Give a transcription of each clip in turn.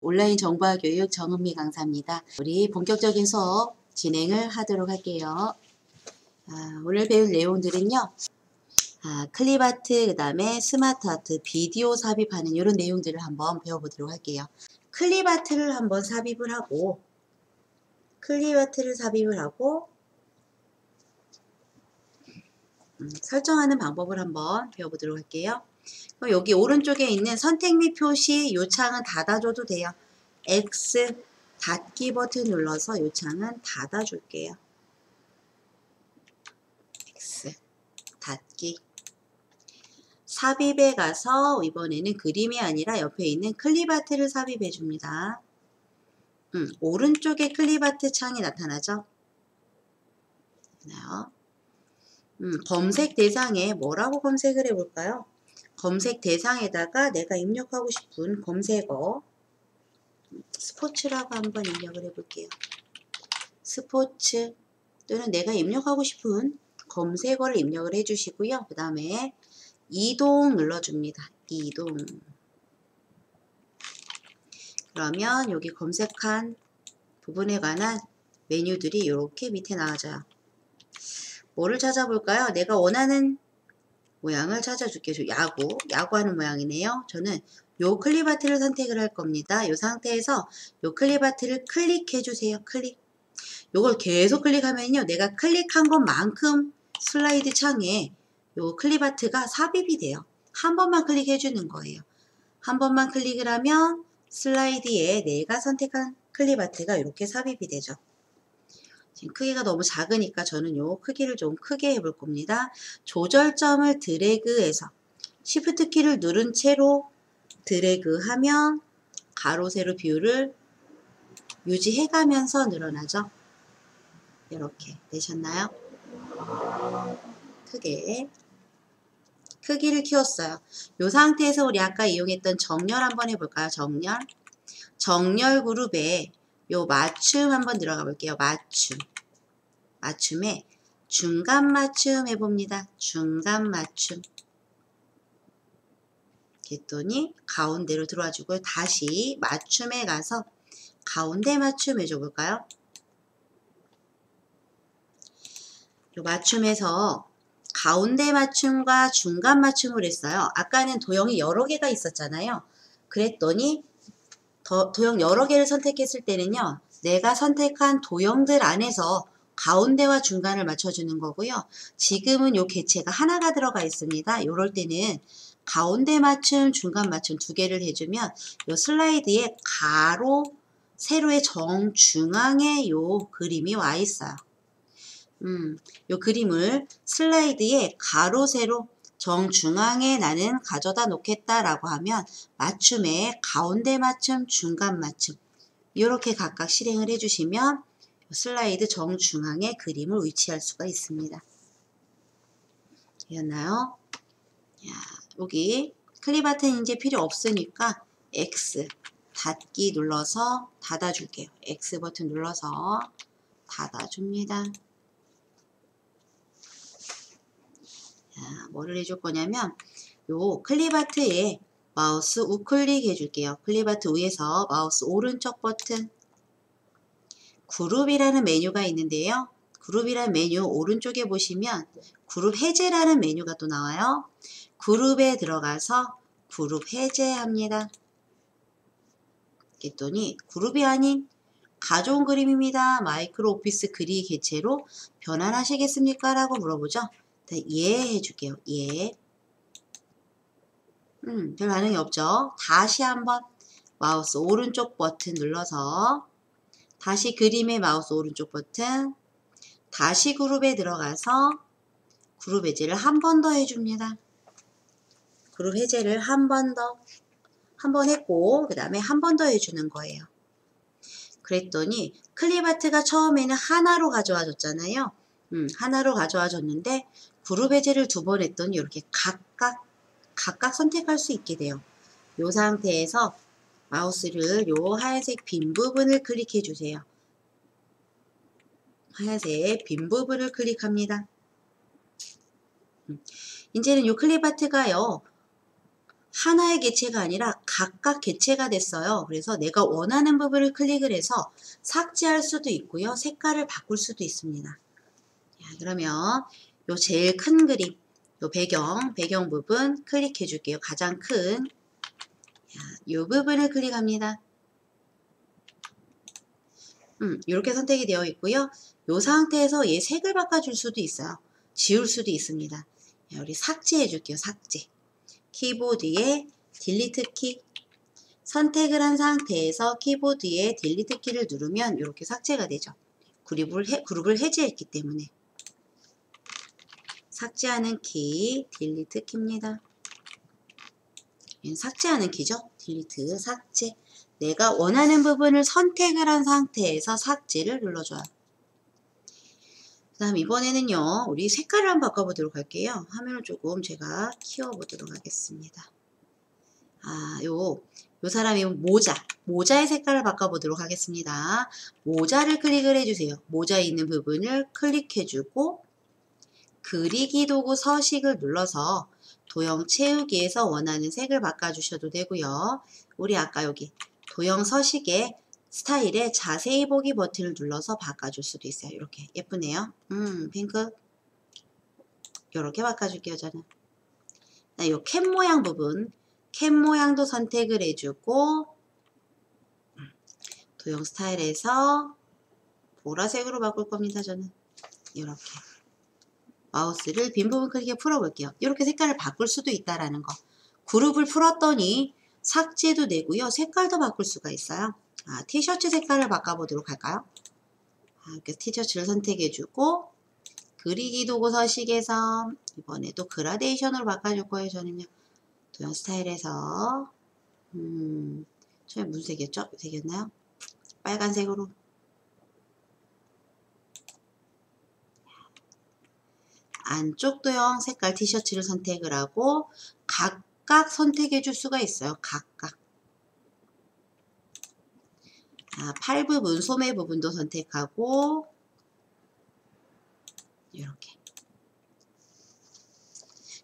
온라인 정보화 교육 정은미 강사입니다. 우리 본격적인 수업 진행을 하도록 할게요. 오늘 배울 내용들은요. 클립아트, 그 다음에 스마트아트, 비디오 삽입하는 이런 내용들을 한번 배워보도록 할게요. 클립아트를 한번 삽입을 하고 설정하는 방법을 한번 배워보도록 할게요. 여기 오른쪽에 있는 선택 및 표시 요 창은 닫아줘도 돼요. X 닫기 버튼 눌러서 요 창은 닫아줄게요. X 닫기. 삽입에 가서 이번에는 그림이 아니라 옆에 있는 클립아트를 삽입해 줍니다. 오른쪽에 클립아트 창이 나타나죠? 검색 대상에 뭐라고 검색을 해볼까요? 검색 대상에다가 내가 입력하고 싶은 검색어 스포츠라고 한번 입력을 해볼게요. 스포츠 또는 내가 입력하고 싶은 검색어를 입력을 해주시고요. 그 다음에 이동 눌러줍니다. 이동. 그러면 여기 검색한 부분에 관한 메뉴들이 이렇게 밑에 나와져요. 뭐를 찾아볼까요? 내가 원하는 모양을 찾아줄게요. 야구하는 모양이네요. 저는 요 클립아트를 선택을 할 겁니다. 요 상태에서 요 클립아트를 클릭해 주세요. 클릭. 요걸 계속 클릭하면요. 내가 클릭한 것만큼 슬라이드 창에 요 클립아트가 삽입이 돼요. 한 번만 클릭해 주는 거예요. 한 번만 클릭을 하면 슬라이드에 내가 선택한 클립아트가 이렇게 삽입이 되죠. 지금 크기가 너무 작으니까 저는 요 크기를 좀 크게 해볼 겁니다. 조절점을 드래그해서 Shift 키를 누른 채로 드래그하면 가로 세로 비율을 유지해가면서 늘어나죠. 이렇게 되셨나요? 크기를 키웠어요. 이 상태에서 우리 아까 이용했던 정렬 한번 해볼까요? 정렬 그룹에 요 맞춤 한번 들어가 볼게요. 맞춤에 중간 맞춤 해봅니다. 중간 맞춤. 그랬더니 가운데로 들어와 주고요. 다시 맞춤에 가서 가운데 맞춤 해줘 볼까요? 요 맞춤에서 가운데 맞춤과 중간 맞춤을 했어요. 아까는 도형이 여러 개가 있었잖아요. 그랬더니 도형 여러 개를 선택했을 때는요. 내가 선택한 도형들 안에서 가운데와 중간을 맞춰주는 거고요. 지금은 요 개체가 하나가 들어가 있습니다. 요럴 때는 가운데 맞춤, 중간 맞춤 두 개를 해주면 요 슬라이드에 가로, 세로의 정중앙에 요 그림이 와 있어요. 요 그림을 슬라이드에 가로, 세로, 정중앙에 나는 가져다 놓겠다라고 하면 맞춤에 가운데 맞춤, 중간 맞춤 이렇게 각각 실행을 해주시면 슬라이드 정중앙에 그림을 위치할 수가 있습니다. 되었나요? 여기 클립아트는 이제 필요 없으니까 X 닫기 눌러서 닫아줄게요. X 버튼 눌러서 닫아줍니다. 뭐를 해줄 거냐면 요 클립아트에 마우스 우클릭 해줄게요. 클립아트 위에서 마우스 오른쪽 버튼 그룹이라는 메뉴가 있는데요. 그룹이라는 메뉴 오른쪽에 보시면 그룹 해제라는 메뉴가 또 나와요. 그룹에 들어가서 그룹 해제합니다. 그랬더니 그룹이 아닌 가져온 그림입니다. 마이크로 오피스 그리 개체로 변환하시겠습니까? 라고 물어보죠. 예 해줄게요. 예. 별 반응이 없죠. 다시 한번 마우스 오른쪽 버튼 눌러서 다시 그림의 마우스 오른쪽 버튼 다시 그룹에 들어가서 그룹 해제를 한 번 더 해줍니다. 그룹 해제를 한 번 했고 그 다음에 한 번 더 해주는 거예요. 그랬더니 클립아트가 처음에는 하나로 가져와 줬잖아요. 하나로 가져와 줬는데 그룹 해제를 두 번 했더니 이렇게 각각 선택할 수 있게 돼요. 이 상태에서 마우스를 요 하얀색 빈 부분을 클릭해 주세요. 하얀색 빈 부분을 클릭합니다. 이제는 요 클립아트가요. 하나의 객체가 아니라 각각 객체가 됐어요. 그래서 내가 원하는 부분을 클릭을 해서 삭제할 수도 있고요. 색깔을 바꿀 수도 있습니다. 자, 그러면 요 제일 큰 그림, 요 배경 부분 클릭해 줄게요. 가장 큰 요 부분을 클릭합니다. 이렇게 선택이 되어 있고요. 요 상태에서 얘 색을 바꿔줄 수도 있어요. 지울 수도 있습니다. 자, 우리 삭제해 줄게요. 삭제. 키보드에 딜리트 키 선택을 한 상태에서 키보드에 딜리트 키를 누르면 이렇게 삭제가 되죠. 그룹을 해제했기 때문에 삭제하는 키 딜리트 키입니다. 삭제하는 키죠. 딜리트 삭제. 내가 원하는 부분을 선택을 한 상태에서 삭제를 눌러줘요. 그 다음 이번에는요. 우리 색깔을 한번 바꿔보도록 할게요. 화면을 조금 제가 키워보도록 하겠습니다. 요 사람이 모자의 색깔을 바꿔보도록 하겠습니다. 모자를 클릭을 해주세요. 모자에 있는 부분을 클릭해주고 그리기 도구 서식을 눌러서 도형 채우기에서 원하는 색을 바꿔주셔도 되고요. 우리 아까 여기 도형 서식에 스타일에 자세히 보기 버튼을 눌러서 바꿔줄 수도 있어요. 이렇게 예쁘네요. 핑크 이렇게 바꿔줄게요. 저는 요 캡 모양 부분 캡 모양도 선택을 해주고 도형 스타일에서 보라색으로 바꿀 겁니다. 저는 이렇게 마우스를 빈 부분 클릭해 풀어볼게요. 이렇게 색깔을 바꿀 수도 있다라는 거. 그룹을 풀었더니 삭제도 되고요. 색깔도 바꿀 수가 있어요. 티셔츠 색깔을 바꿔보도록 할까요? 이렇게 티셔츠를 선택해주고 그리기 도구 서식에서 이번에도 그라데이션으로 바꿔줄 거예요. 저는요. 도형 스타일에서 처음에 무슨 색이었죠? 색이었나요? 빨간색으로. 안쪽 도형 색깔 티셔츠를 선택을 하고 각각 선택해 줄 수가 있어요. 각각. 팔 부분, 소매 부분도 선택하고 이렇게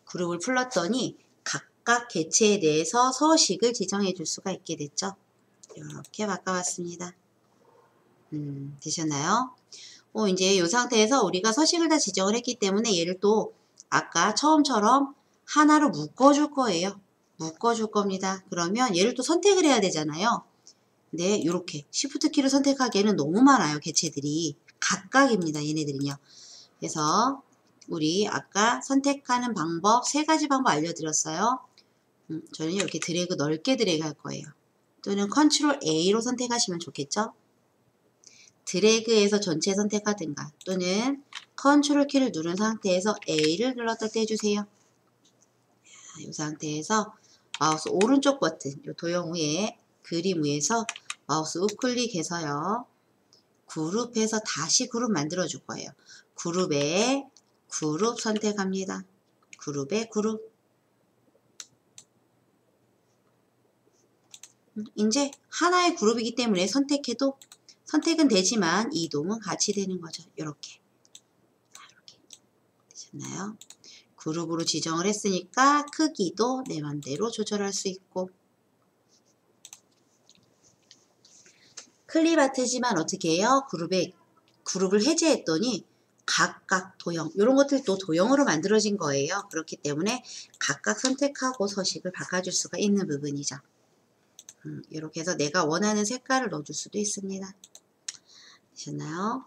그룹을 풀었더니 각각 개체에 대해서 서식을 지정해 줄 수가 있게 됐죠. 이렇게 바꿔봤습니다. 되셨나요? 이제 이 상태에서 우리가 서식을 다 지정을 했기 때문에 얘를 또 아까 처음처럼 하나로 묶어줄 거예요. 묶어줄 겁니다. 그러면 얘를 또 선택을 해야 되잖아요. 근데 이렇게 Shift 키를 선택하기에는 너무 많아요. 개체들이. 각각입니다. 얘네들은요. 그래서 우리 아까 선택하는 방법 3가지 방법 알려드렸어요. 저는 이렇게 넓게 드래그 할 거예요. 또는 Ctrl A로 선택하시면 좋겠죠. 드래그해서 전체 선택하든가 또는 컨트롤 키를 누른 상태에서 A를 눌렀다 떼주세요. 이 상태에서 마우스 오른쪽 버튼, 이 도형 위에 그림 위에서 마우스 우클릭해서요. 그룹해서 다시 그룹 만들어 줄 거예요. 그룹에 그룹 선택합니다. 그룹에 그룹. 이제 하나의 그룹이기 때문에 선택은 되지만 이동은 같이 되는 거죠. 이렇게 되셨나요? 그룹으로 지정을 했으니까 크기도 내 맘대로 조절할 수 있고 클립아트지만 어떻게 해요? 그룹을 해제했더니 각각 도형 이런 것들도 도형으로 만들어진 거예요. 그렇기 때문에 각각 선택하고 서식을 바꿔줄 수가 있는 부분이죠. 이렇게 해서 내가 원하는 색깔을 넣어줄 수도 있습니다. 되셨나요?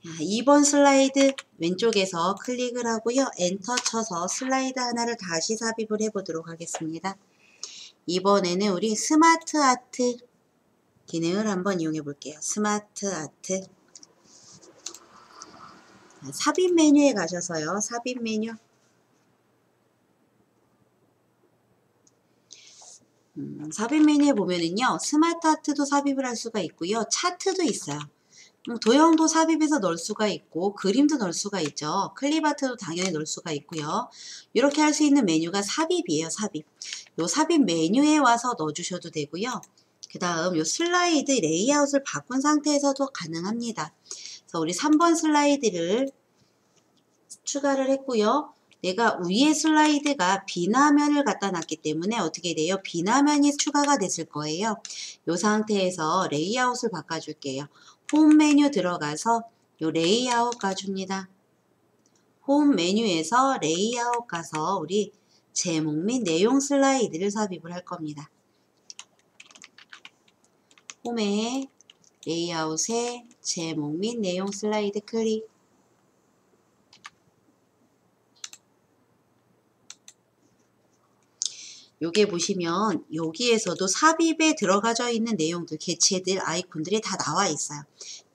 2번 슬라이드 왼쪽에서 클릭을 하고요. 엔터 쳐서 슬라이드 하나를 다시 삽입을 해보도록 하겠습니다. 이번에는 우리 스마트 아트 기능을 한번 이용해 볼게요. 스마트 아트 삽입 메뉴에 가셔서요. 삽입 메뉴 삽입 메뉴에 보면은요. 스마트 아트도 삽입을 할 수가 있고요. 차트도 있어요. 도형도 삽입해서 넣을 수가 있고 그림도 넣을 수가 있죠. 클립아트도 당연히 넣을 수가 있고요. 이렇게 할 수 있는 메뉴가 삽입이에요. 삽입. 요 삽입 메뉴에 와서 넣어주셔도 되고요. 그 다음 요 슬라이드 레이아웃을 바꾼 상태에서도 가능합니다. 그래서 우리 3번 슬라이드를 추가를 했고요. 내가 위에 슬라이드가 비나면을 갖다 놨기 때문에 어떻게 돼요? 비나면이 추가가 됐을 거예요. 이 상태에서 레이아웃을 바꿔줄게요. 홈 메뉴 들어가서 요 레이아웃 가줍니다. 홈 메뉴에서 레이아웃 가서 우리 제목 및 내용 슬라이드를 삽입을 할 겁니다. 홈에 레이아웃에 제목 및 내용 슬라이드 클릭. 요게 보시면 여기에서도 삽입에 들어가져 있는 내용들, 개체들, 아이콘들이 다 나와 있어요.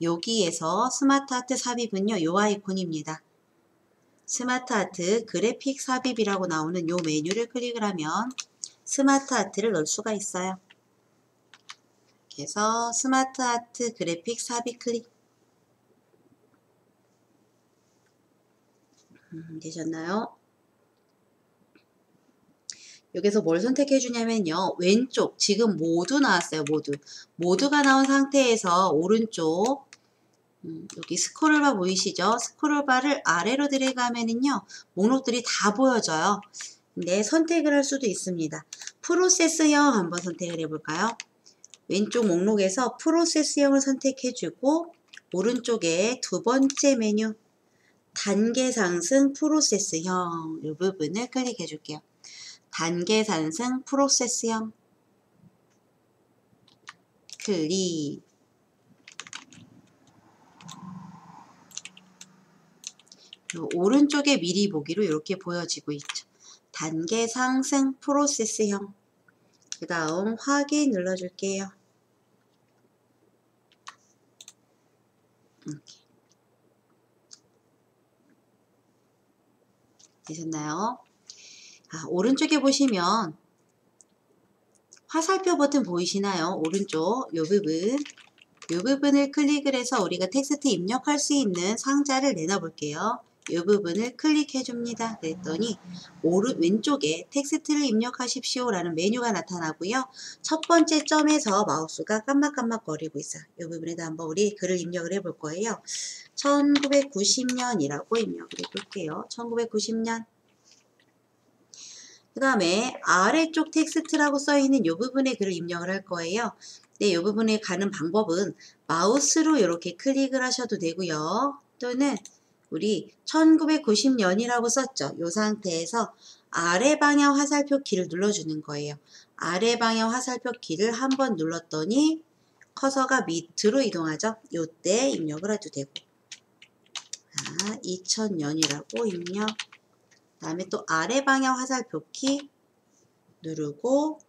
여기에서 스마트 아트 삽입은요, 요 아이콘입니다. 스마트 아트 그래픽 삽입이라고 나오는 요 메뉴를 클릭을 하면 스마트 아트를 넣을 수가 있어요. 그래서 스마트 아트 그래픽 삽입 클릭. 되셨나요? 여기서 뭘 선택해 주냐면요. 왼쪽 지금 모두 나왔어요. 모두가 나온 상태에서 오른쪽 여기 스크롤바 보이시죠? 스크롤바를 아래로 들어가면은요. 목록들이 다 보여져요. 근데 선택을 할 수도 있습니다. 프로세스형 한번 선택을 해볼까요? 왼쪽 목록에서 프로세스형을 선택해 주고 오른쪽에 두 번째 메뉴 단계 상승 프로세스형 이 부분을 클릭해 줄게요. 단계 상승 프로세스형 클릭. 오른쪽에 미리 보기로 이렇게 보여지고 있죠. 단계 상승 프로세스형. 그 다음 확인 눌러줄게요. 이렇게. 되셨나요? 오른쪽에 보시면 화살표 버튼 보이시나요? 오른쪽 요 부분을 클릭을 해서 우리가 텍스트 입력할 수 있는 상자를 내놔 볼게요. 이 부분을 클릭해 줍니다. 그랬더니 왼쪽에 텍스트를 입력하십시오 라는 메뉴가 나타나고요. 첫 번째 점에서 마우스가 깜빡깜빡거리고 있어요. 이 부분에다 한번 우리 글을 입력을 해 볼 거예요. 1990년이라고 입력을 해 볼게요. 1990년. 그 다음에 아래쪽 텍스트라고 써있는 이 부분에 글을 입력을 할 거예요. 네, 이 부분에 가는 방법은 마우스로 이렇게 클릭을 하셔도 되고요. 또는 우리 1990년이라고 썼죠. 이 상태에서 아래 방향 화살표 키를 눌러주는 거예요. 아래 방향 화살표 키를 한번 눌렀더니 커서가 밑으로 이동하죠. 이때 입력을 해도 되고 2000년이라고 입력. 그 다음에 또 아래 방향 화살표 키 누르고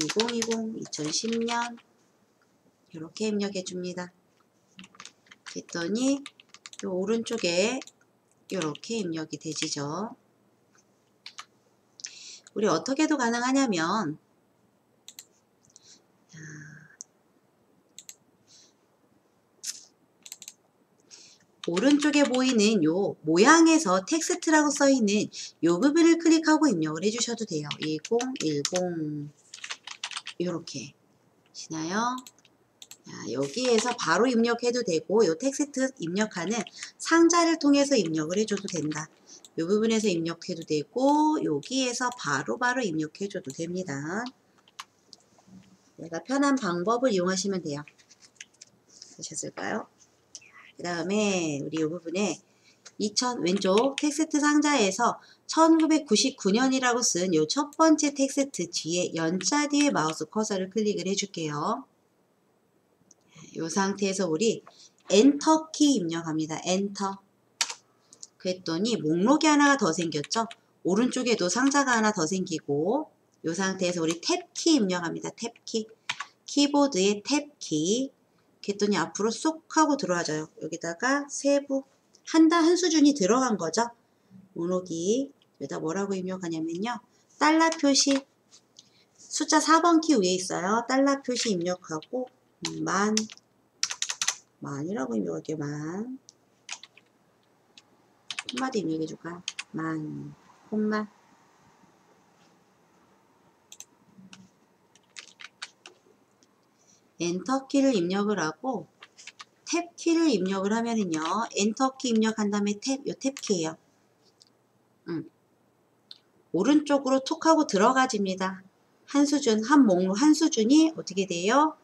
2020, 2010년 이렇게 입력해 줍니다. 그랬더니 요 오른쪽에 이렇게 입력이 되지죠. 우리 어떻게도 가능하냐면 오른쪽에 보이는 요 모양에서 텍스트라고 써있는 요 부분을 클릭하고 입력을 해주셔도 돼요. 2010 이렇게 시나요? 여기에서 바로 입력해도 되고 요 텍스트 입력하는 상자를 통해서 입력을 해줘도 된다. 요 부분에서 입력해도 되고 여기에서 바로바로 입력해줘도 됩니다. 내가 편한 방법을 이용하시면 돼요. 되셨을까요? 그 다음에 우리 이 부분에 왼쪽 텍스트 상자에서 1999년이라고 쓴 요 첫 번째 텍스트 뒤에 연자 뒤에 마우스 커서를 클릭을 해줄게요. 이 상태에서 우리 엔터 키 입력합니다. 엔터. 그랬더니 목록이 하나가 더 생겼죠. 오른쪽에도 상자가 하나 더 생기고 이 상태에서 우리 탭 키 입력합니다. 탭 키. 키보드의 탭 키. 그랬더니 앞으로 쏙 하고 들어와져요. 여기다가 세부 한 수준이 들어간 거죠. 목록이 여기다 뭐라고 입력하냐면요. 달러 표시 숫자 4번 키 위에 있어요. 달러 표시 입력하고 만이라고 입력할게요. 만 콤마도 입력해줄까? 만 콤마 엔터 키를 입력을 하고 탭 키를 입력을 하면은요. 엔터 키 입력한 다음에 요 탭 키예요. 오른쪽으로 툭 하고 들어가집니다. 한 수준, 한 목록 한 수준이 어떻게 돼요?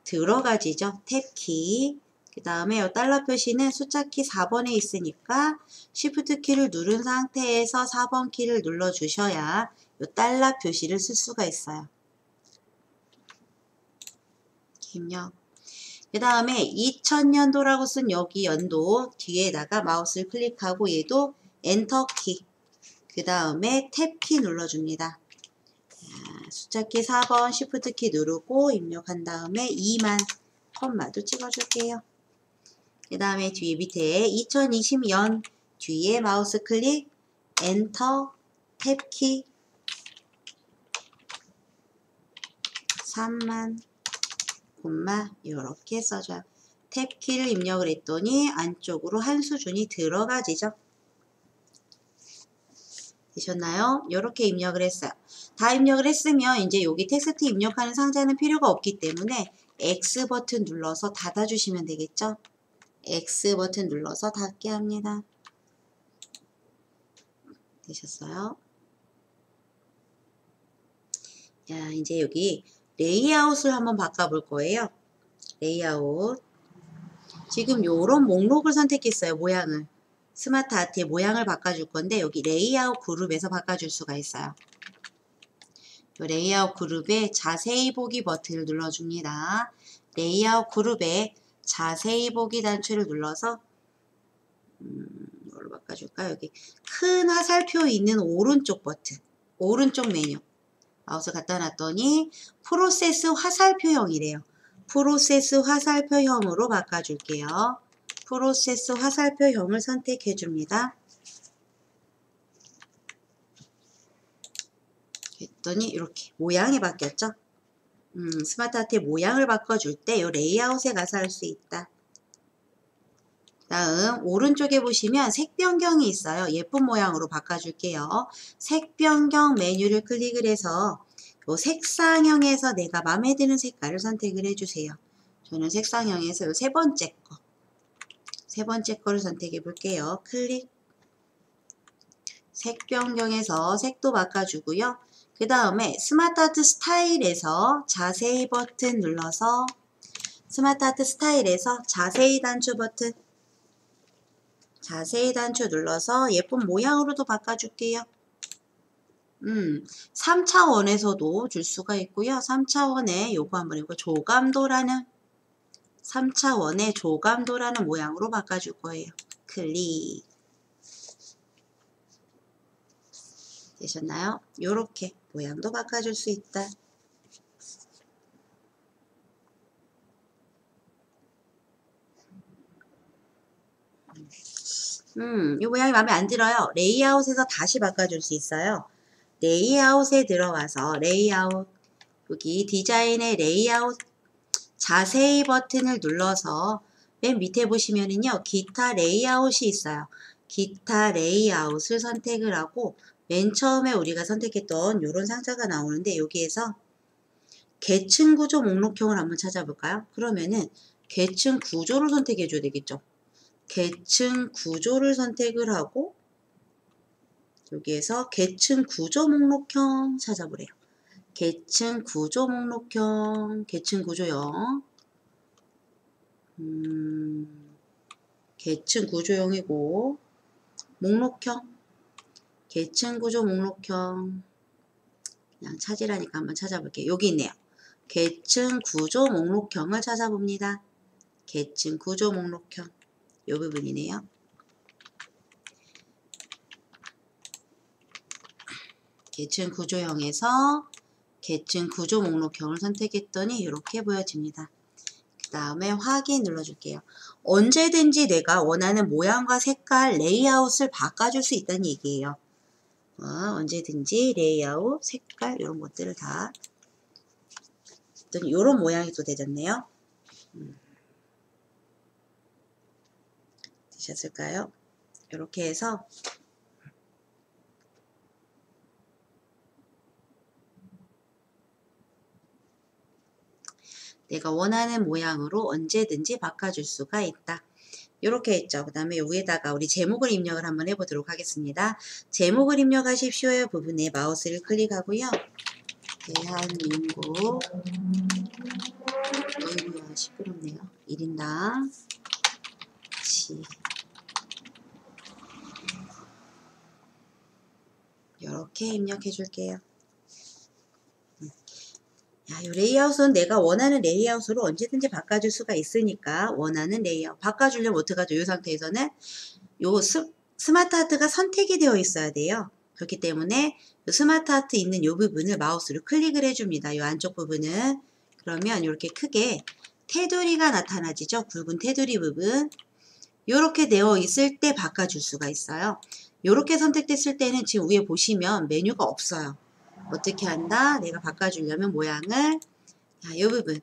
들어가지죠. 탭키. 그 다음에 이 달러 표시는 숫자 키 4번에 있으니까 Shift 키를 누른 상태에서 4번 키를 눌러주셔야 이 달러 표시를 쓸 수가 있어요. 입력. 그 다음에 2000년도라고 쓴 여기 연도 뒤에다가 마우스를 클릭하고 얘도 엔터키. 그 다음에 탭키 눌러줍니다. 숫자키 4번 Shift 키 누르고 입력한 다음에 2만 컴마도 찍어줄게요. 그 다음에 뒤에 밑에 2020년 뒤에 마우스 클릭 엔터 탭키 3만 콤마 이렇게 써줘요. 탭키를 입력을 했더니 안쪽으로 한 수준이 들어가지죠. 되셨나요? 이렇게 입력을 했어요. 다 입력을 했으면 이제 여기 텍스트 입력하는 상자는 필요가 없기 때문에 X 버튼 눌러서 닫아주시면 되겠죠? X 버튼 눌러서 닫게 합니다. 되셨어요? 자, 이제 여기 레이아웃을 한번 바꿔볼 거예요. 레이아웃. 지금 요런 목록을 선택했어요. 모양을. 스마트 아트의 모양을 바꿔줄 건데 여기 레이아웃 그룹에서 바꿔줄 수가 있어요. 레이아웃 그룹에 자세히 보기 버튼을 눌러줍니다. 레이아웃 그룹에 자세히 보기 단추를 눌러서 뭘로 바꿔줄까요? 여기 큰 화살표 있는 오른쪽 버튼, 오른쪽 메뉴 마우스 갖다 놨더니 프로세스 화살표형이래요. 프로세스 화살표형으로 바꿔줄게요. 프로세스 화살표형을 선택해 줍니다. 했더니 이렇게 모양이 바뀌었죠. 스마트 아트의 모양을 바꿔줄 때 이 레이아웃에 가서 할 수 있다. 다음 오른쪽에 보시면 색 변경이 있어요. 예쁜 모양으로 바꿔줄게요. 색 변경 메뉴를 클릭을 해서 이 색상형에서 내가 마음에 드는 색깔을 선택을 해주세요. 저는 색상형에서 이 세 번째 거를 선택해 볼게요. 클릭. 색 변경에서 색도 바꿔주고요. 그 다음에 스마트 아트 스타일에서 자세히 버튼 눌러서 스마트 아트 스타일에서 자세히 단추 버튼 자세히 단추 눌러서 예쁜 모양으로도 바꿔줄게요. 3차원에서도 줄 수가 있고요. 3차원에 요거 한번 해보고 조감도라는 3차원의 조감도라는 모양으로 바꿔줄 거예요. 클릭. 되셨나요? 요렇게 모양도 바꿔줄 수 있다. 이 모양이 마음에 안 들어요. 레이아웃에서 다시 바꿔줄 수 있어요. 레이아웃에 들어와서 레이아웃 여기 디자인의 레이아웃 자세히 버튼을 눌러서 맨 밑에 보시면은요 기타 레이아웃이 있어요. 기타 레이아웃을 선택을 하고 맨 처음에 우리가 선택했던 이런 상자가 나오는데 여기에서 계층 구조 목록형을 한번 찾아볼까요? 그러면은 계층 구조를 선택해 줘야 되겠죠. 계층 구조를 선택을 하고 여기에서 계층 구조 목록형 찾아보래요. 계층 구조 목록형, 계층 구조형, 계층 구조형이고 목록형, 계층 구조 목록형 그냥 찾으라니까 한번 찾아볼게요. 여기 있네요. 계층 구조 목록형을 찾아봅니다. 계층 구조 목록형 이 부분이네요. 계층 구조형에서 계층 구조 목록형을 선택했더니 이렇게 보여집니다. 그 다음에 확인 눌러줄게요. 언제든지 내가 원하는 모양과 색깔, 레이아웃을 바꿔줄 수 있다는 얘기예요. 언제든지 레이아웃, 색깔 이런 것들을 다 이런 모양이 또 되졌네요. 되셨을까요? 이렇게 해서 내가 원하는 모양으로 언제든지 바꿔줄 수가 있다. 이렇게 했죠. 그 다음에 위에다가 우리 제목을 입력을 한번 해보도록 하겠습니다. 제목을 입력하십시오 부분에 마우스를 클릭하고요. 대한민국 어이구야 시끄럽네요. 1인당 지 이렇게 입력해 줄게요. 이 레이아웃은 내가 원하는 레이아웃으로 언제든지 바꿔줄 수가 있으니까 원하는 레이아웃 바꿔주려면 어떡하죠? 이 상태에서는 요 스마트 하트가 선택이 되어 있어야 돼요. 그렇기 때문에 스마트 하트 있는 요 부분을 마우스로 클릭을 해줍니다. 요 안쪽 부분은 그러면 이렇게 크게 테두리가 나타나지죠. 굵은 테두리 부분 이렇게 되어 있을 때 바꿔줄 수가 있어요. 이렇게 선택됐을 때는 지금 위에 보시면 메뉴가 없어요. 어떻게 한다? 내가 바꿔주려면 모양을 이 부분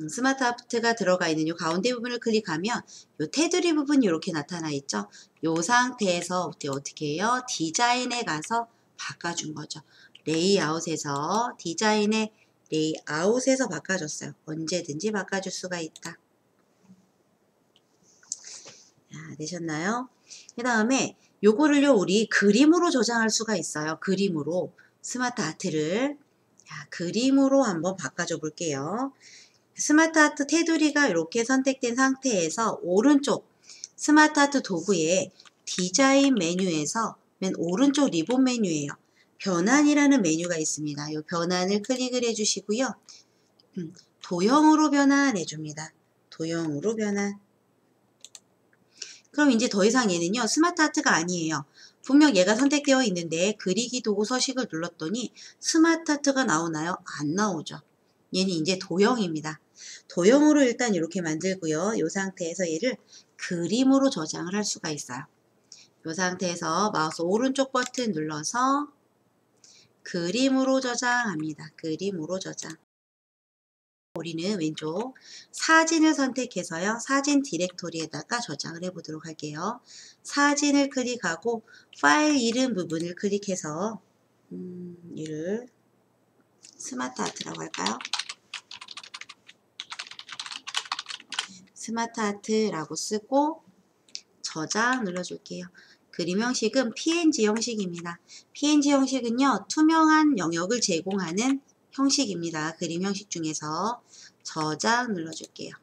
스마트 하트가 들어가 있는 이 가운데 부분을 클릭하면 이 테두리 부분이 이렇게 나타나 있죠. 이 상태에서 어떻게 해요? 디자인에 가서 바꿔준 거죠. 레이아웃에서 디자인의 레이아웃에서 바꿔줬어요. 언제든지 바꿔줄 수가 있다. 자, 되셨나요? 그 다음에 요거를요 우리 그림으로 저장할 수가 있어요. 그림으로 스마트 아트를 그림으로 한번 바꿔줘 볼게요. 스마트 아트 테두리가 이렇게 선택된 상태에서 오른쪽 스마트 아트 도구의 디자인 메뉴에서 맨 오른쪽 리본 메뉴예요. 변환이라는 메뉴가 있습니다. 이 변환을 클릭을 해주시고요. 도형으로 변환해 줍니다. 도형으로 변환. 그럼 이제 더 이상 얘는요 스마트 아트가 아니에요. 분명 얘가 선택되어 있는데 그리기 도구 서식을 눌렀더니 스마트 아트가 나오나요? 안 나오죠. 얘는 이제 도형입니다. 도형으로 일단 이렇게 만들고요. 이 상태에서 얘를 그림으로 저장을 할 수가 있어요. 이 상태에서 마우스 오른쪽 버튼 눌러서 그림으로 저장합니다. 그림으로 저장. 우리는 왼쪽 사진을 선택해서요. 사진 디렉토리에다가 저장을 해보도록 할게요. 사진을 클릭하고 파일 이름 부분을 클릭해서 이를 스마트 아트라고 할까요? 스마트 아트라고 쓰고 저장 눌러줄게요. 그림 형식은 PNG 형식입니다. PNG 형식은요. 투명한 영역을 제공하는 형식입니다. 그림 형식 중에서 저장 눌러줄게요.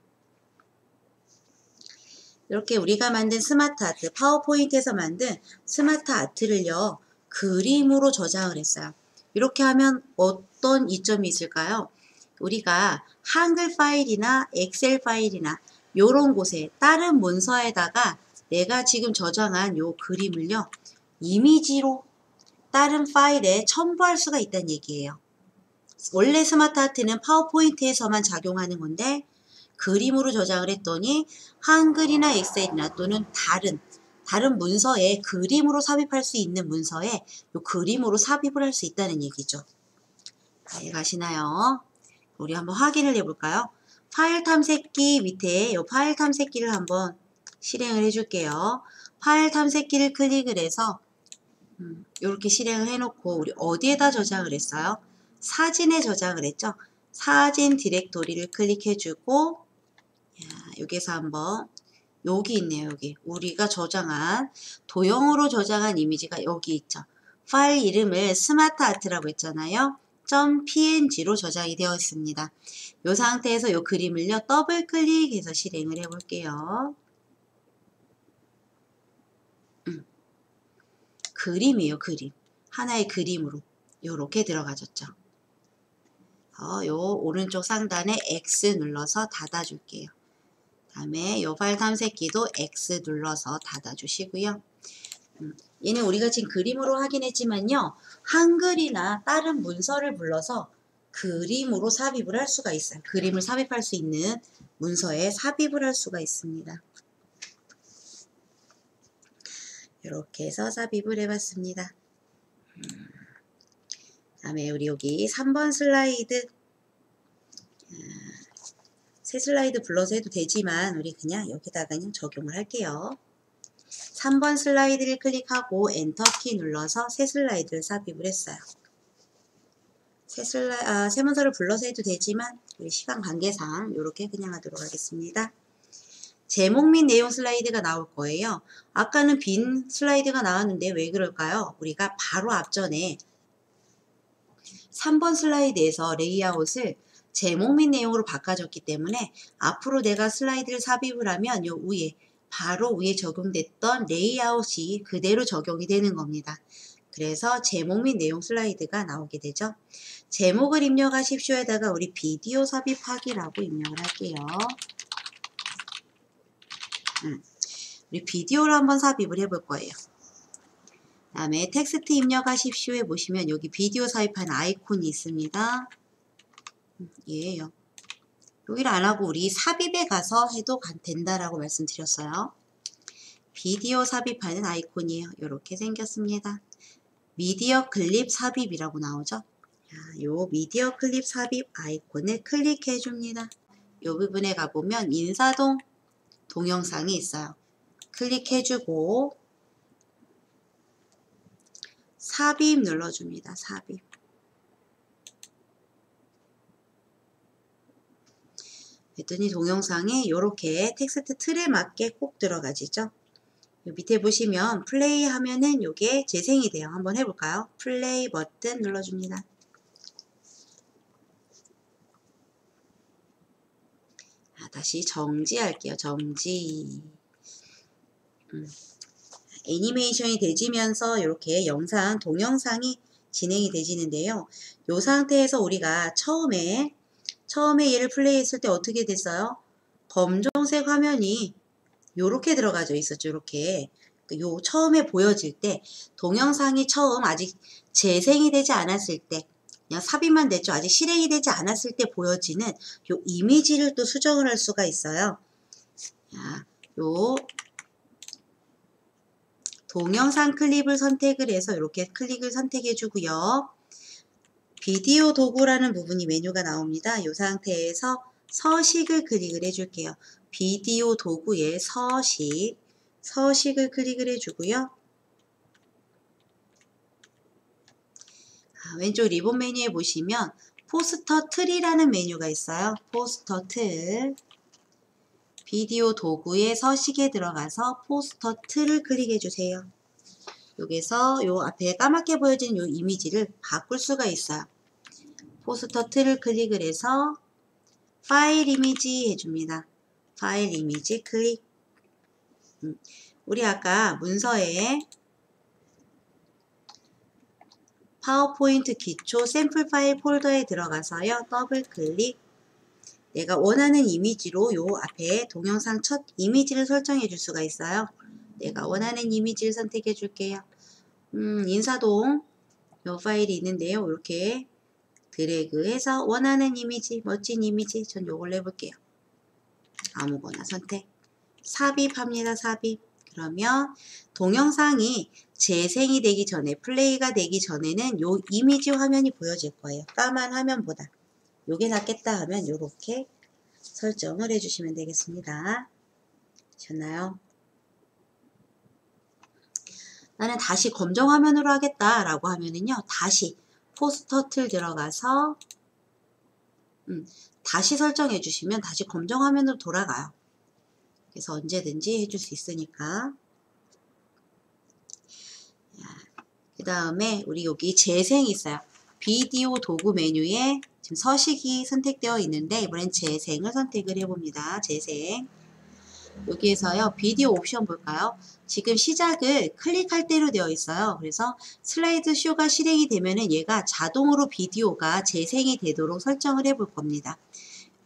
이렇게 우리가 만든 스마트 아트, 파워포인트에서 만든 스마트 아트를요. 그림으로 저장을 했어요. 이렇게 하면 어떤 이점이 있을까요? 우리가 한글 파일이나 엑셀 파일이나 이런 곳에 다른 문서에다가 내가 지금 저장한 요 그림을요. 이미지로 다른 파일에 첨부할 수가 있다는 얘기예요. 원래 스마트 아트는 파워포인트에서만 작용하는 건데 그림으로 저장을 했더니 한글이나 엑셀이나 또는 다른 문서에 그림으로 삽입할 수 있는 문서에 요 그림으로 삽입을 할 수 있다는 얘기죠. 네, 가시나요? 우리 한번 확인을 해볼까요? 파일 탐색기 밑에 요 파일 탐색기를 한번 실행을 해줄게요. 파일 탐색기를 클릭을 해서 이렇게 실행을 해놓고 우리 어디에다 저장을 했어요? 사진에 저장을 했죠. 사진 디렉토리를 클릭해주고 여기서 한번 여기 있네요. 여기 우리가 저장한 도형으로 저장한 이미지가 여기 있죠. 파일 이름을 스마트 아트라고 했잖아요. .png로 저장이 되어 있습니다. 이 상태에서 이 그림을요. 더블 클릭해서 실행을 해볼게요. 그림이에요. 그림. 하나의 그림으로 이렇게 들어가졌죠. 요 오른쪽 상단에 X 눌러서 닫아줄게요. 다음에 요 파일 탐색기도 X 눌러서 닫아주시고요. 얘는 우리가 지금 그림으로 확인했지만요. 한글이나 다른 문서를 불러서 그림으로 삽입을 할 수가 있어요. 그림을 삽입할 수 있는 문서에 삽입을 할 수가 있습니다. 이렇게 해서 삽입을 해봤습니다. 다음에 우리 여기 3번 슬라이드 새 슬라이드 불러서 해도 되지만 우리 그냥 여기다가 그냥 적용을 할게요. 3번 슬라이드를 클릭하고 엔터키 눌러서 새 슬라이드를 삽입을 했어요. 새 문서를 불러서 해도 되지만 우리 시간 관계상 이렇게 그냥 하도록 하겠습니다. 제목 및 내용 슬라이드가 나올 거예요. 아까는 빈 슬라이드가 나왔는데 왜 그럴까요? 우리가 바로 앞전에 3번 슬라이드에서 레이아웃을 제목 및 내용으로 바꿔줬기 때문에 앞으로 내가 슬라이드를 삽입을 하면 요 위에 바로 위에 적용됐던 레이아웃이 그대로 적용이 되는 겁니다. 그래서 제목 및 내용 슬라이드가 나오게 되죠. 제목을 입력하십시오에다가 우리 비디오 삽입하기라고 입력을 할게요. 우리 비디오를 한번 삽입을 해볼 거예요. 다음에 텍스트 입력하십시오에 보시면 여기 비디오 삽입한 아이콘이 있습니다. 얘예요. 여기를 안 하고 우리 삽입에 가서 해도 된다라고 말씀드렸어요. 비디오 삽입하는 아이콘이에요. 이렇게 생겼습니다. 미디어 클립 삽입이라고 나오죠. 요 미디어 클립 삽입 아이콘을 클릭해 줍니다. 요 부분에 가보면 인사동 동영상이 있어요. 클릭해 주고 삽입 눌러줍니다. 삽입. 그랬더니 동영상에 이렇게 텍스트 틀에 맞게 꼭 들어가지죠. 밑에 보시면 플레이 하면은 요게 재생이 돼요. 한번 해볼까요? 플레이 버튼 눌러줍니다. 다시 정지할게요. 정지. 애니메이션이 되지면서 이렇게 영상, 동영상이 진행이 되지는데요. 이 상태에서 우리가 처음에 얘를 플레이했을 때 어떻게 됐어요? 검정색 화면이 요렇게 들어가져 있었죠. 이렇게. 요 처음에 보여질 때 동영상이 처음 아직 재생이 되지 않았을 때 그냥 삽입만 됐죠. 아직 실행이 되지 않았을 때 보여지는 요 이미지를 또 수정을 할 수가 있어요. 요 동영상 클립을 선택을 해서 이렇게 클릭을 선택해 주고요. 비디오 도구라는 부분이 메뉴가 나옵니다. 이 상태에서 서식을 클릭을 해줄게요. 비디오 도구의 서식을 클릭을 해주고요. 왼쪽 리본 메뉴에 보시면 포스터 틀이라는 메뉴가 있어요. 포스터 틀. 비디오 도구의 서식에 들어가서 포스터 틀을 클릭해 주세요. 여기서 요 앞에 까맣게 보여지는 요 이미지를 바꿀 수가 있어요. 포스터 틀을 클릭을 해서 파일 이미지 해줍니다. 파일 이미지 클릭. 우리 아까 문서에 파워포인트 기초 샘플 파일 폴더에 들어가서요. 더블 클릭. 내가 원하는 이미지로 요 앞에 동영상 첫 이미지를 설정해 줄 수가 있어요. 내가 원하는 이미지를 선택해 줄게요. 인사동 요 파일이 있는데요. 이렇게 드래그해서 원하는 이미지, 멋진 이미지 전 요걸 해볼게요. 아무거나 선택. 삽입합니다. 삽입. 그러면 동영상이 재생이 되기 전에 플레이가 되기 전에는 요 이미지 화면이 보여질 거예요. 까만 화면보다. 요게 낫겠다 하면 요렇게 설정을 해주시면 되겠습니다. 되셨나요? 나는 다시 검정 화면으로 하겠다 라고 하면은요. 다시 포스터 틀 들어가서 다시 설정해 주시면 다시 검정 화면으로 돌아가요. 그래서 언제든지 해줄 수 있으니까. 그 다음에 우리 여기 재생이 있어요. 비디오 도구 메뉴에 지금 서식이 선택되어 있는데 이번엔 재생을 선택을 해봅니다. 재생. 여기에서요. 비디오 옵션 볼까요? 지금 시작을 클릭할 대로 되어 있어요. 그래서 슬라이드 쇼가 실행이 되면은 얘가 자동으로 비디오가 재생이 되도록 설정을 해볼 겁니다.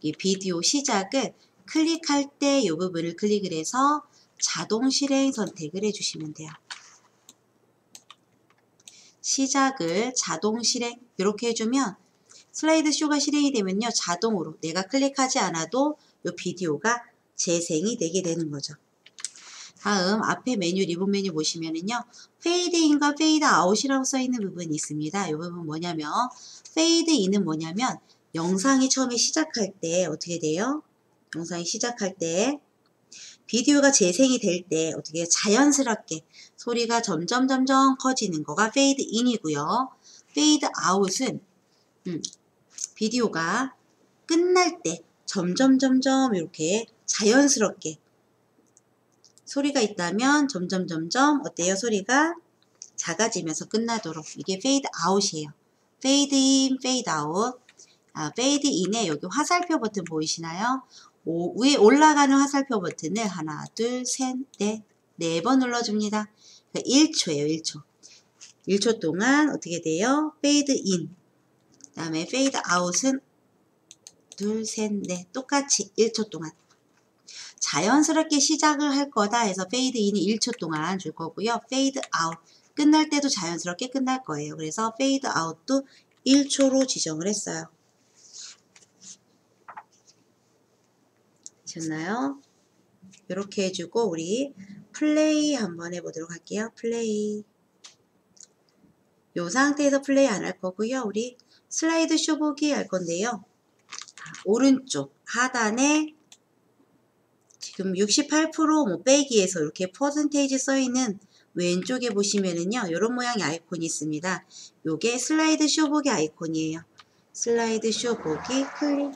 이 비디오 시작을 클릭할 때 이 부분을 클릭을 해서 자동 실행 선택을 해주시면 돼요. 시작을 자동 실행 이렇게 해주면 슬라이드 쇼가 실행이 되면요. 자동으로 내가 클릭하지 않아도 이 비디오가 재생이 되게 되는 거죠. 다음 앞에 메뉴 리본 메뉴 보시면은요. 페이드 인과 페이드 아웃이라고 써 있는 부분이 있습니다. 이 부분 뭐냐면 페이드 인은 뭐냐면 영상이 처음에 시작할 때 어떻게 돼요? 영상이 시작할 때 비디오가 재생이 될 때 어떻게 자연스럽게 소리가 점점 커지는 거가 페이드 인이고요. 페이드 아웃은 비디오가 끝날 때 점점 이렇게 자연스럽게 소리가 있다면 점점 어때요? 소리가 작아지면서 끝나도록. 이게 페이드 아웃이에요. 페이드 인, 페이드 아웃. 페이드 인에 여기 화살표 버튼 보이시나요? 위에 올라가는 화살표 버튼을 하나, 둘, 셋, 넷, 4번 눌러줍니다. 1초예요, 1초. 1초 동안 어떻게 돼요? 페이드 인. 그 다음에 페이드 아웃은 둘, 셋, 넷. 똑같이 1초 동안. 자연스럽게 시작을 할 거다 해서 페이드 인이 1초 동안 줄 거고요. 페이드 아웃. 끝날 때도 자연스럽게 끝날 거예요. 그래서 페이드 아웃도 1초로 지정을 했어요. 되셨나요? 이렇게 해주고 우리 플레이 한번 해보도록 할게요. 플레이. 이 상태에서 플레이 안 할 거고요. 우리 슬라이드 쇼 보기 할 건데요. 오른쪽 하단에 지금 68% 빼기에서 이렇게 퍼센테이지 써있는 왼쪽에 보시면은요. 이런 모양의 아이콘이 있습니다. 요게 슬라이드 쇼 보기 아이콘이에요. 슬라이드 쇼 보기 클릭.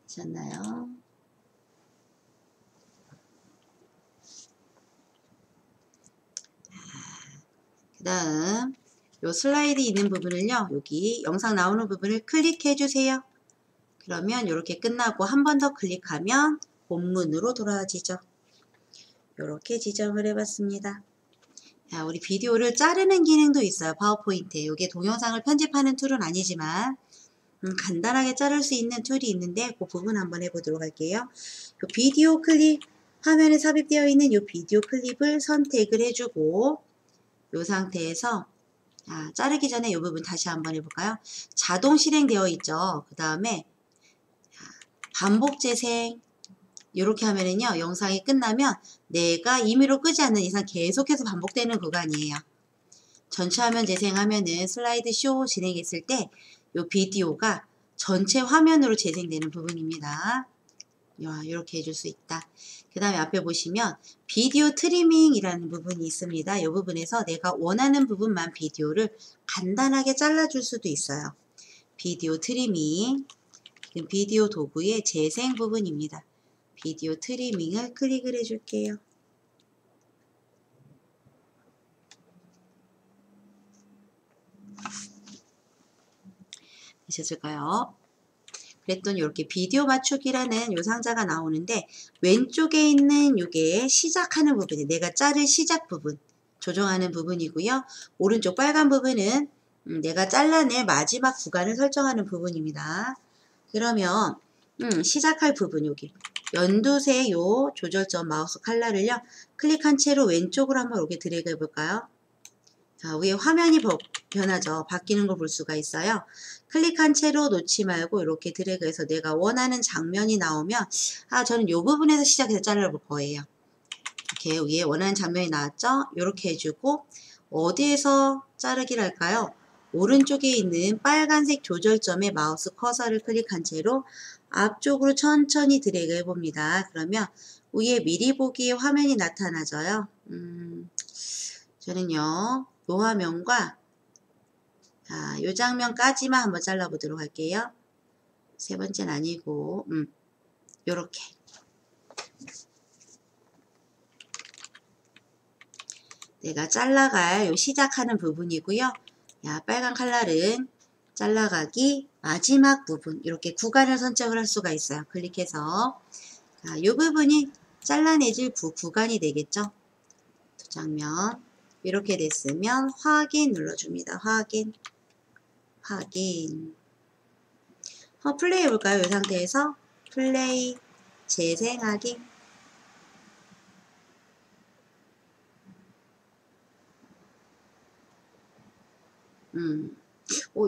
되셨나요? 그 다음 요 슬라이드 있는 부분을요. 여기 영상 나오는 부분을 클릭해 주세요. 그러면 이렇게 끝나고 한 번 더 클릭하면 본문으로 돌아와지죠. 이렇게 지정을 해봤습니다. 자, 우리 비디오를 자르는 기능도 있어요. 파워포인트에. 이게 동영상을 편집하는 툴은 아니지만 간단하게 자를 수 있는 툴이 있는데 그 부분 한번 해보도록 할게요. 요 비디오 클립 화면에 삽입되어 있는 이 비디오 클립을 선택을 해주고 이 상태에서 자르기 전에 이 부분 다시 한번 해볼까요? 자동 실행되어 있죠. 그 다음에 반복 재생 이렇게 하면은요 영상이 끝나면 내가 임의로 끄지 않는 이상 계속해서 반복되는 구간이에요. 전체 화면 재생하면은 슬라이드 쇼 진행했을 때 이 비디오가 전체 화면으로 재생되는 부분입니다. 이렇게 해줄 수 있다. 그 다음에 앞에 보시면 비디오 트리밍이라는 부분이 있습니다. 이 부분에서 내가 원하는 부분만 비디오를 간단하게 잘라줄 수도 있어요. 비디오 트리밍. 비디오 도구의 재생 부분입니다. 비디오 트리밍을 클릭을 해줄게요. 되셨을까요? 그랬더니 이렇게 비디오 맞추기라는 요 상자가 나오는데 왼쪽에 있는 요게 시작하는 부분이 내가 자를 시작 부분 조정하는 부분이고요. 오른쪽 빨간 부분은 내가 잘라낼 마지막 구간을 설정하는 부분입니다. 그러면 시작할 부분 여기 연두색 요 조절점 마우스 칼날을요 클릭한 채로 왼쪽으로 한번 이렇게 드래그 해볼까요? 자, 위에 화면이 변하죠. 바뀌는 걸 볼 수가 있어요. 클릭한 채로 놓지 말고 이렇게 드래그해서 내가 원하는 장면이 나오면 저는 이 부분에서 시작해서 잘라볼 거예요. 이렇게 위에 원하는 장면이 나왔죠? 이렇게 해주고 어디에서 자르기를 할까요? 오른쪽에 있는 빨간색 조절점에 마우스 커서를 클릭한 채로 앞쪽으로 천천히 드래그 해봅니다. 그러면 위에 미리 보기의 화면이 나타나져요. 저는요. 요 화면과 요 장면까지만 한번 잘라보도록 할게요. 세 번째는 아니고 요렇게 내가 잘라갈 요 시작하는 부분이고요. 빨간 칼날은 잘라가기 마지막 부분 이렇게 구간을 선택을 할 수가 있어요. 클릭해서 요 부분이 잘라내질 구간이 되겠죠. 두 장면 이렇게 됐으면 확인 눌러줍니다. 확인. 플레이 해볼까요? 이 상태에서 플레이 재생하기.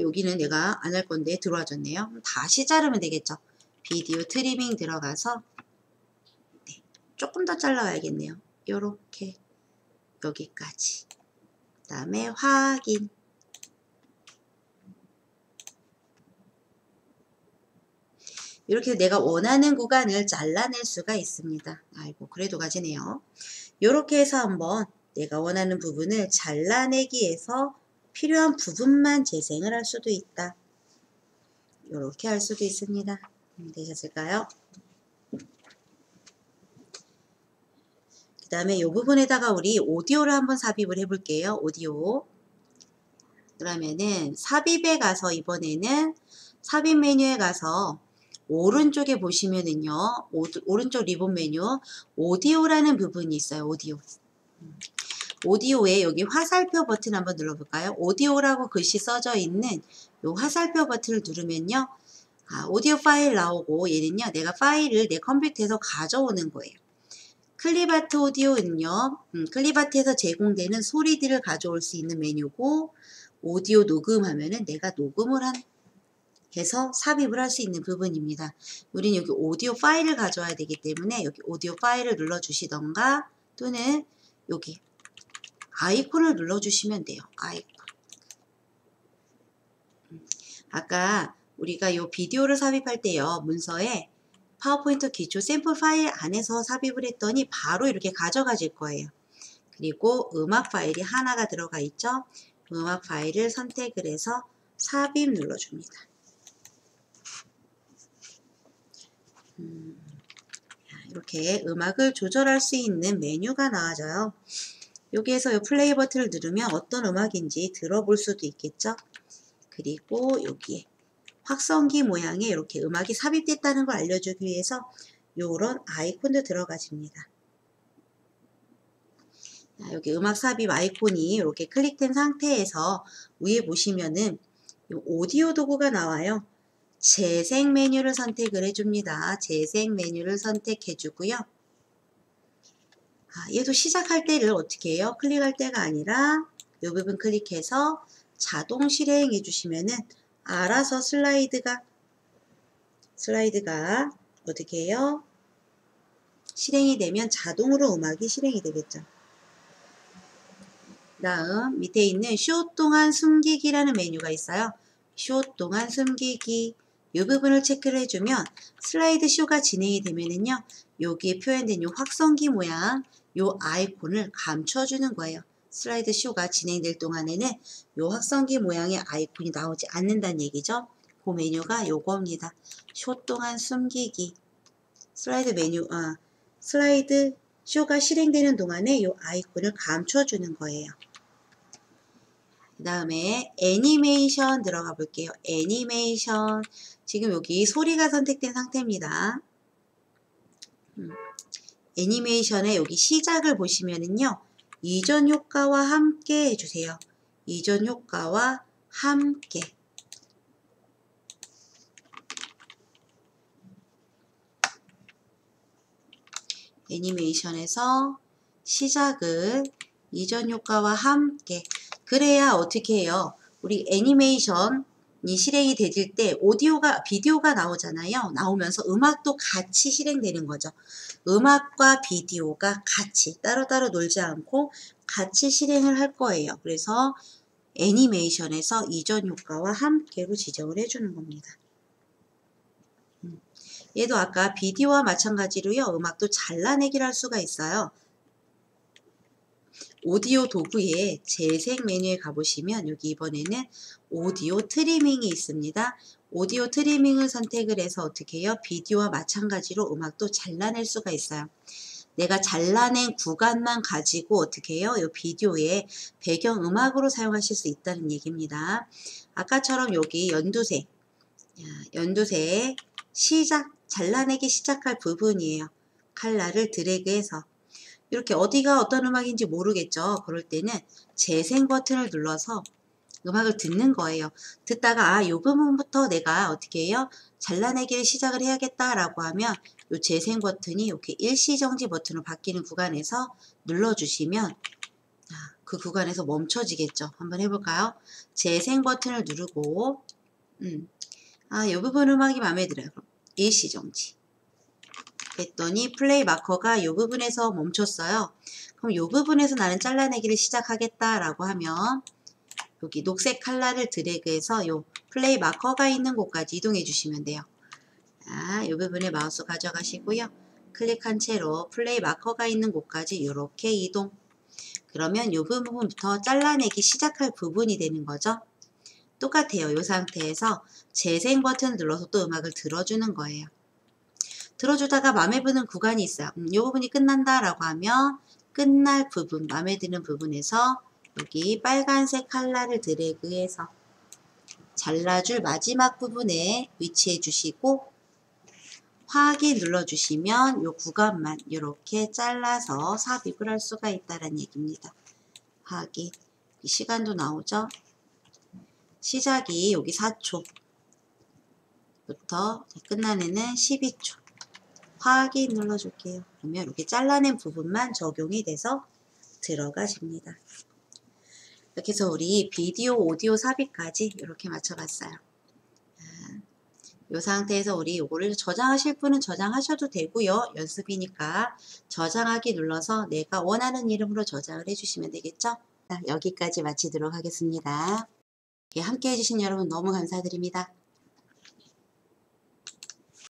여기는 내가 안 할 건데 들어와줬네요. 다시 자르면 되겠죠. 비디오 트리밍 들어가서 조금 더 잘라와야겠네요. 요렇게 여기까지. 그 다음에 확인. 이렇게 내가 원하는 구간을 잘라낼 수가 있습니다. 아이고, 그래도 가지네요. 이렇게 해서 한번 내가 원하는 부분을 잘라내기 위해서 필요한 부분만 재생을 할 수도 있다. 이렇게 할 수도 있습니다. 되셨을까요? 그 다음에 이 부분에다가 우리 오디오를 한번 삽입을 해볼게요. 오디오. 그러면은 삽입에 가서 이번에는 삽입 메뉴에 가서 오른쪽에 보시면은요. 오른쪽 리본 메뉴 오디오라는 부분이 있어요. 오디오. 오디오에 여기 화살표 버튼 한번 눌러볼까요? 오디오라고 글씨 써져 있는 이 화살표 버튼을 누르면요. 오디오 파일 나오고 얘는요. 내가 파일을 내 컴퓨터에서 가져오는 거예요. 클립아트 오디오는요. 클립아트에서 제공되는 소리들을 가져올 수 있는 메뉴고 오디오 녹음하면은 내가 녹음을 해서 삽입을 할 수 있는 부분입니다. 우리는 여기 오디오 파일을 가져와야 되기 때문에 여기 오디오 파일을 눌러주시던가 또는 여기 아이콘을 눌러주시면 돼요. 아이콘. 아까 우리가 이 비디오를 삽입할 때요. 문서에 파워포인트 기초 샘플 파일 안에서 삽입을 했더니 바로 이렇게 가져가질 거예요. 그리고 음악 파일이 하나가 들어가 있죠. 음악 파일을 선택을 해서 삽입 눌러줍니다. 이렇게 음악을 조절할 수 있는 메뉴가 나와져요. 여기에서 이 플레이 버튼을 누르면 어떤 음악인지 들어볼 수도 있겠죠. 그리고 여기에 확성기 모양의 이렇게 음악이 삽입됐다는 걸 알려주기 위해서 이런 아이콘도 들어가집니다. 여기 음악 삽입 아이콘이 이렇게 클릭된 상태에서 위에 보시면은 이 오디오 도구가 나와요. 재생 메뉴를 선택을 해줍니다. 재생 메뉴를 선택해 주고요. 얘도 시작할 때를 어떻게 해요? 클릭할 때가 아니라 이 부분 클릭해서 자동 실행해 주시면은 알아서 슬라이드가 어떻게 해요? 실행이 되면 자동으로 음악이 실행이 되겠죠. 다음 밑에 있는 쇼 동안 숨기기라는 메뉴가 있어요. 쇼 동안 숨기기 이 부분을 체크를 해주면 슬라이드 쇼가 진행이 되면은요. 여기에 표현된 이 확성기 모양 이 아이콘을 감춰주는 거예요. 슬라이드 쇼가 진행될 동안에는 이 확성기 모양의 아이콘이 나오지 않는다는 얘기죠. 그 메뉴가 요겁니다. 쇼 동안 숨기기 슬라이드 쇼가 실행되는 동안에 이 아이콘을 감춰주는 거예요. 그 다음에 애니메이션 들어가 볼게요. 애니메이션 지금 여기 소리가 선택된 상태입니다. 애니메이션의 여기 시작을 보시면은요. 이전 효과와 함께 해주세요. 이전 효과와 함께. 애니메이션에서 시작을 이전 효과와 함께. 그래야 어떻게 해요? 우리 애니메이션이 실행이 되질 때 비디오가 나오잖아요. 나오면서 음악도 같이 실행되는 거죠. 음악과 비디오가 같이 따로따로 놀지 않고 같이 실행을 할 거예요. 그래서 애니메이션에서 이전 효과와 함께로 지정을 해주는 겁니다. 얘도 아까 비디오와 마찬가지로요. 음악도 잘라내기를 할 수가 있어요. 오디오 도구의 재생 메뉴에 가보시면 여기 이번에는 오디오 트리밍이 있습니다. 오디오 트리밍을 선택을 해서 어떻게 해요? 비디오와 마찬가지로 음악도 잘라낼 수가 있어요. 내가 잘라낸 구간만 가지고 어떻게 해요? 이 비디오에 배경음악으로 사용하실 수 있다는 얘기입니다. 아까처럼 여기 연두색 잘라내기 시작할 부분이에요. 칼라를 드래그해서 이렇게 어디가 어떤 음악인지 모르겠죠. 그럴 때는 재생 버튼을 눌러서 음악을 듣는 거예요. 듣다가 이 부분부터 내가 어떻게 해요? 잘라내기를 시작을 해야겠다라고 하면 이 재생 버튼이 이렇게 일시정지 버튼으로 바뀌는 구간에서 눌러주시면 그 구간에서 멈춰지겠죠. 한번 해볼까요? 재생 버튼을 누르고 이 부분 음악이 마음에 들어요. 그럼 일시정지 했더니 플레이 마커가 이 부분에서 멈췄어요. 그럼 이 부분에서 나는 잘라내기를 시작하겠다라고 하면 여기 녹색 칼라를 드래그해서 이 플레이 마커가 있는 곳까지 이동해 주시면 돼요. 자, 이 부분에 마우스 가져가시고요. 클릭한 채로 플레이 마커가 있는 곳까지 이렇게 이동. 그러면 이 부분부터 잘라내기 시작할 부분이 되는 거죠. 똑같아요. 이 상태에서 재생 버튼을 눌러서 또 음악을 들어주는 거예요. 들어주다가 마음에 드는 구간이 있어요. 이 부분이 끝난다라고 하면 끝날 부분, 마음에 드는 부분에서 여기 빨간색 칼라를 드래그해서 잘라줄 마지막 부분에 위치해 주시고 확인 눌러주시면 이 구간만 이렇게 잘라서 삽입을 할 수가 있다는 얘기입니다. 확인. 시간도 나오죠? 시작이 여기 4초부터 끝나는 12초. 확인 눌러줄게요. 그러면 이렇게 잘라낸 부분만 적용이 돼서 들어가집니다. 이렇게 해서 우리 비디오, 오디오 삽입까지 이렇게 맞춰봤어요. 이 상태에서 우리 요거를 저장하실 분은 저장하셔도 되고요. 연습이니까 저장하기 눌러서 내가 원하는 이름으로 저장을 해주시면 되겠죠? 여기까지 마치도록 하겠습니다. 함께 해주신 여러분 너무 감사드립니다.